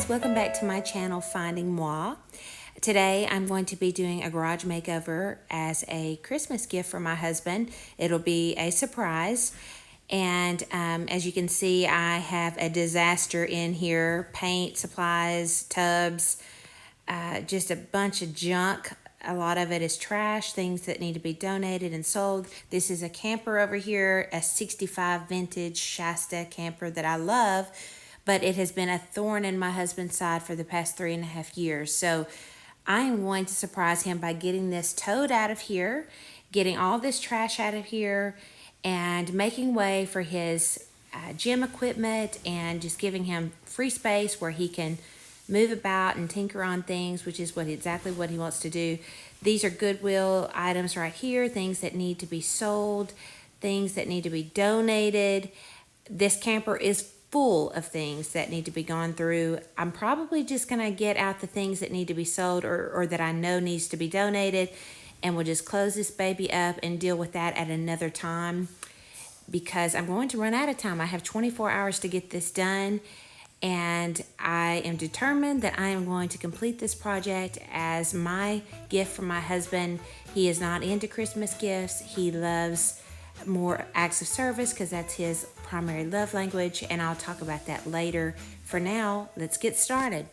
welcome back to my channel Finding Moi. Today I'm going to be doing a garage makeover as a Christmas gift for my husband. It'll be a surprise, and as you can see, I have a disaster in here: paint, supplies, tubs, just a bunch of junk. A lot of it is trash, things that need to be donated and sold. This is a camper over here, a 65 vintage Shasta camper that I love, but it has been a thorn in my husband's side for the past 3.5 years. So I am going to surprise him by getting this towed out of here, getting all this trash out of here, and making way for his gym equipment, and just giving him free space where he can move about and tinker on things, which is exactly what he wants to do. These are Goodwill items right here, things that need to be sold, things that need to be donated. This camper is full of things that need to be gone through. I'm probably just gonna get out the things that need to be sold or that I know needs to be donated, and we'll just close this baby up and deal with that at another time, because I'm going to run out of time. I have 24 hours to get this done, and I am determined that I am going to complete this project as my gift for my husband. He is not into Christmas gifts. He loves more acts of service because that's his primary love language, and I'll talk about that later. For now, let's get started.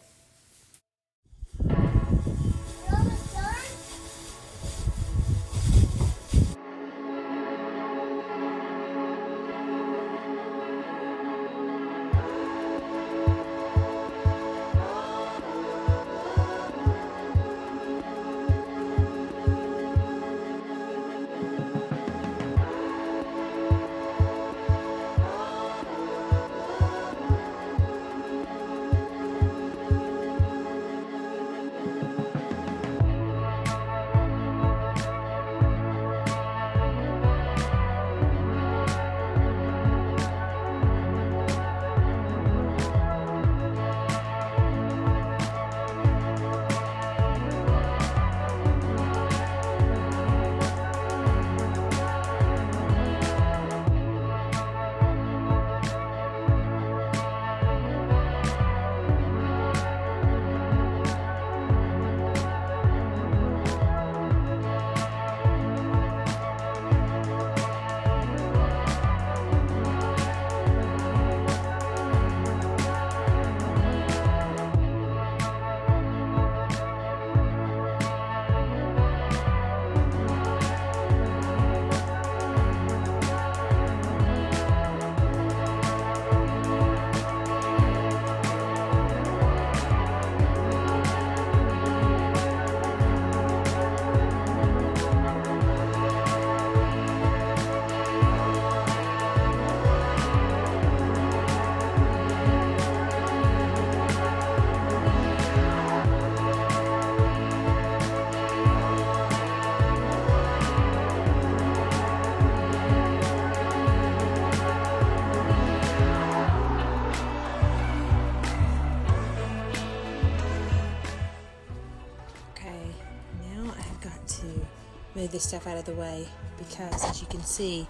Move this stuff out of the way, because as you can see,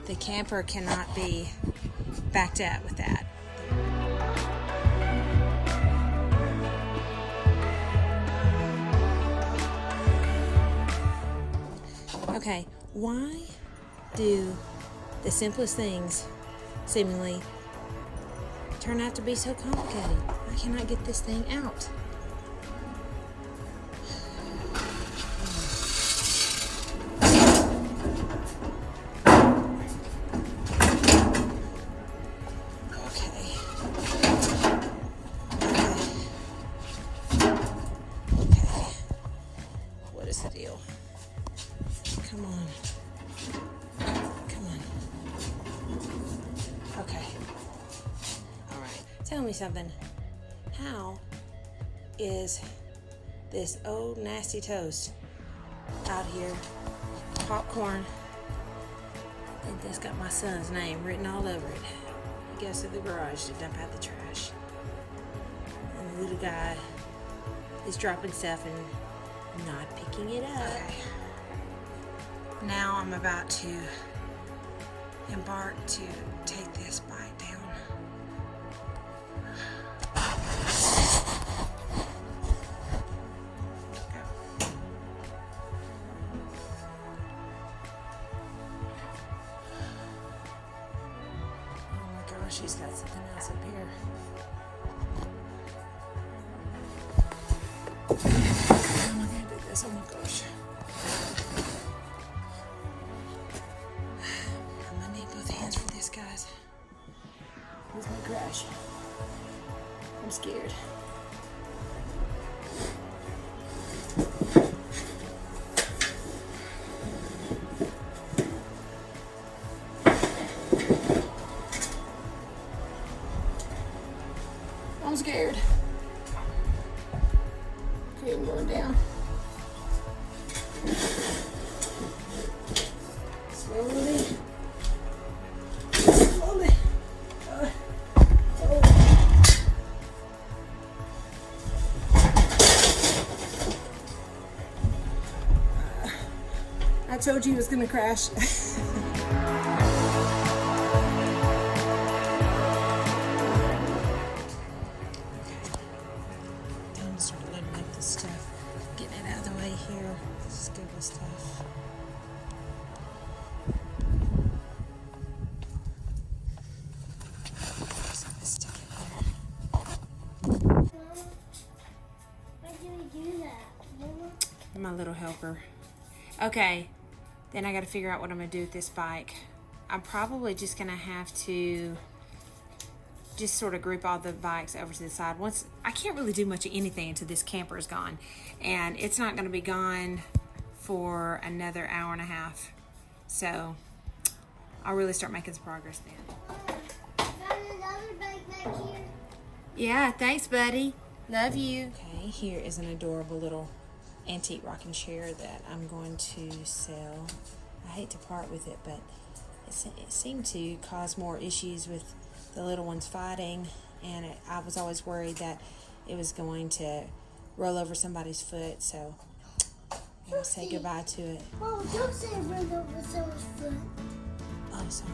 the camper cannot be backed up with that. Okay, why do the simplest things seemingly turn out to be so complicated? I cannot get this thing out. The deal. Come on. Come on. Okay. All right. Tell me something. How is this old nasty toast out here? Popcorn. I think that's got my son's name written all over it. He goes to the garage to dump out the trash. And the little guy is dropping stuff and not picking it up. Okay. Now I'm about to embark to take this bite down. gosh, she's got something else up here. How am I gonna do this? Oh my gosh. I'm gonna need both hands for this, guys. Here's my crash. I'm scared. I'm scared. Okay, I'm going down. Slowly. Slowly. Oh. I told you it was gonna crash. Start loading up this stuff, getting it out of the way here. Scuba stuff. Some of this stuff in there. Why do we do that, Mama? My little helper. Okay, then I got to figure out what I'm gonna do with this bike. I'm probably just gonna have to just sort of group all the bikes over to the side. Once I can't really do much of anything until this camper is gone, and it's not going to be gone for another hour and a half, so I'll really start making some progress then. Got another bike back here. Yeah, thanks, buddy. Love you. Okay, here is an adorable little antique rocking chair that I'm going to sell. I hate to part with it, but it seemed to cause more issues with the little ones fighting, and I was always worried that it was going to roll over somebody's foot, so I'm going to say goodbye to it. Oh, don't say run over someone's foot. Oh, sorry.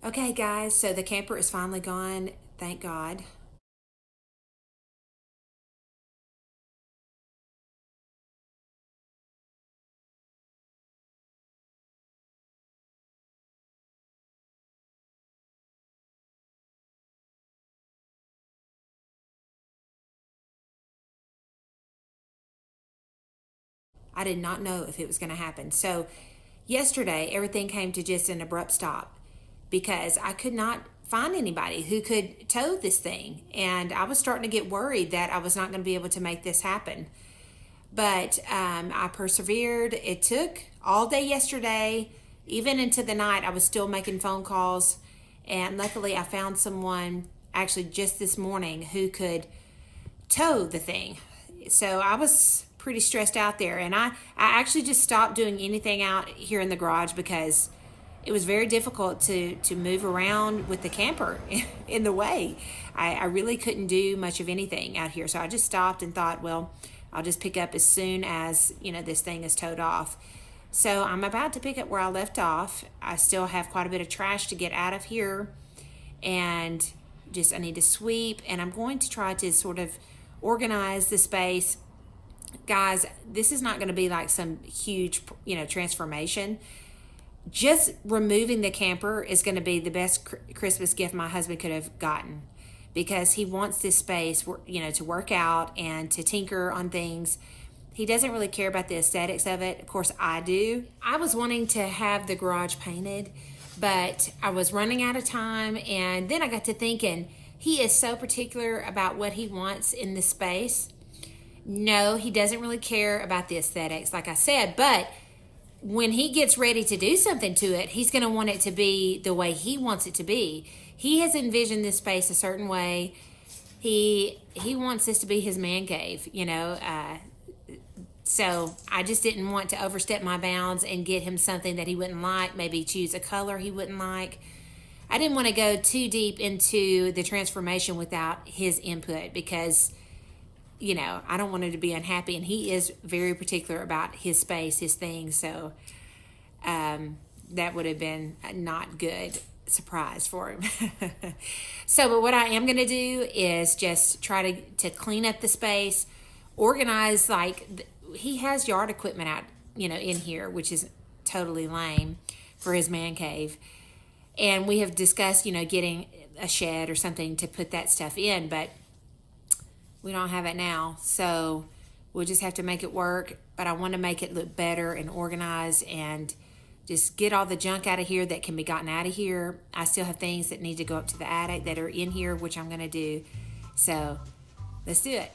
Okay, guys, so the camper is finally gone. Thank God. I did not know if it was going to happen. So yesterday, everything came to just an abrupt stop because I could not find anybody who could tow this thing. And I was starting to get worried that I was not going to be able to make this happen. But I persevered. It took all day yesterday, even into the night. I was still making phone calls. And luckily, I found someone actually just this morning who could tow the thing. So I was pretty stressed out there, and I actually just stopped doing anything out here in the garage because it was very difficult to move around with the camper in the way. I really couldn't do much of anything out here, so I just stopped and thought, well, I'll just pick up as soon as this thing is towed off. So I'm about to pick up where I left off. I still have quite a bit of trash to get out of here, and I need to sweep, and I'm going to try to sort of organize the space. Guys, this is not going to be like some huge, transformation. Just removing the camper is going to be the best Christmas gift my husband could have gotten, because he wants this space, to work out and to tinker on things. He doesn't really care about the aesthetics of it. Of course, I do. I was wanting to have the garage painted, but I was running out of time, and then I got to thinking, he is so particular about what he wants in this space. No, he doesn't really care about the aesthetics, like I said, but when he gets ready to do something to it, he's going to want it to be the way he wants it to be. He has envisioned this space a certain way. he wants this to be his man cave, you know. So I just didn't want to overstep my bounds and get him something that he wouldn't like, maybe choose a color he wouldn't like. I didn't want to go too deep into the transformation without his input because, you know, I don't want him to be unhappy, and he is very particular about his space, his things. So that would have been a not good surprise for him. So, but what I am going to do is just try to clean up the space, organize, like, he has yard equipment out, you know, in here, which is totally lame for his man cave. And we have discussed, you know, getting a shed or something to put that stuff in, but we don't have it now. So we'll just have to make it work. But I want to make it look better and organized and just get all the junk out of here that can be gotten out of here. I still have things that need to go up to the attic that are in here, which I'm going to do. So let's do it.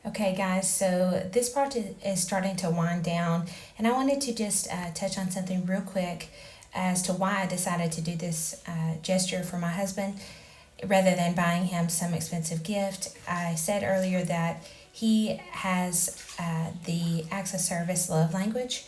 Okay, guys, so this part is starting to wind down, and I wanted to just touch on something real quick as to why I decided to do this gesture for my husband rather than buying him some expensive gift. I said earlier that he has the Access Service Love Language,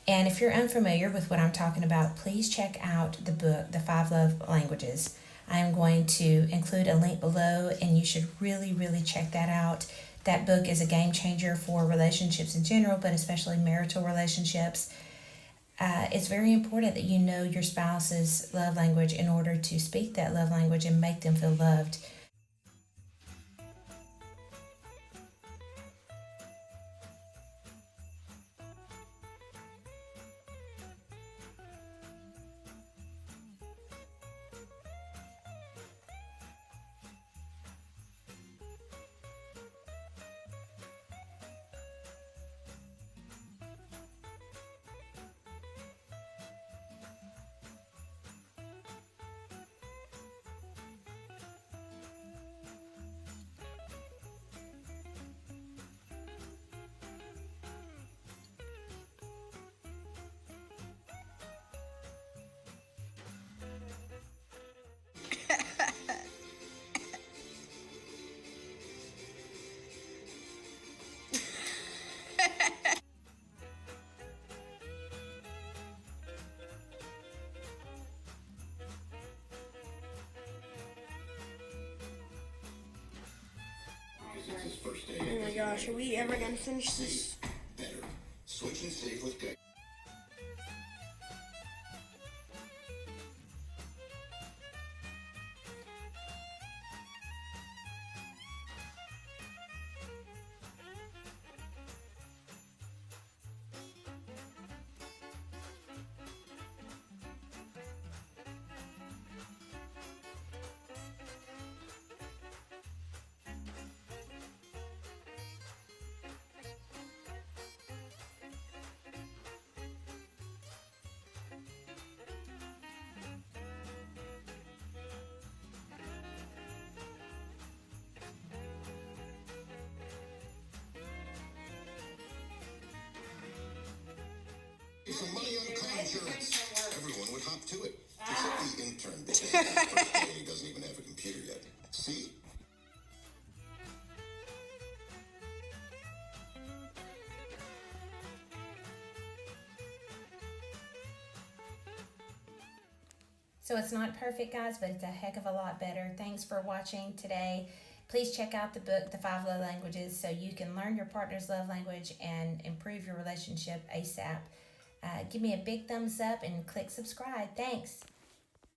and if you're unfamiliar with what I'm talking about, please check out the book, The 5 Love Languages. I am going to include a link below, and you should really, really check that out. That book is a game changer for relationships in general, but especially marital relationships. It's very important that you know your spouse's love language in order to speak that love language and make them feel loved. Josh, are we ever gonna finish this? Better. Switch and save with Geico. Some money on car insurance. Everyone would hop to it. Except the intern because he doesn't even have a computer yet. See? So it's not perfect, guys, but it's a heck of a lot better. Thanks for watching today. Please check out the book, The 5 Love Languages, so you can learn your partner's love language and improve your relationship ASAP. Give me a big thumbs up and click subscribe. Thanks.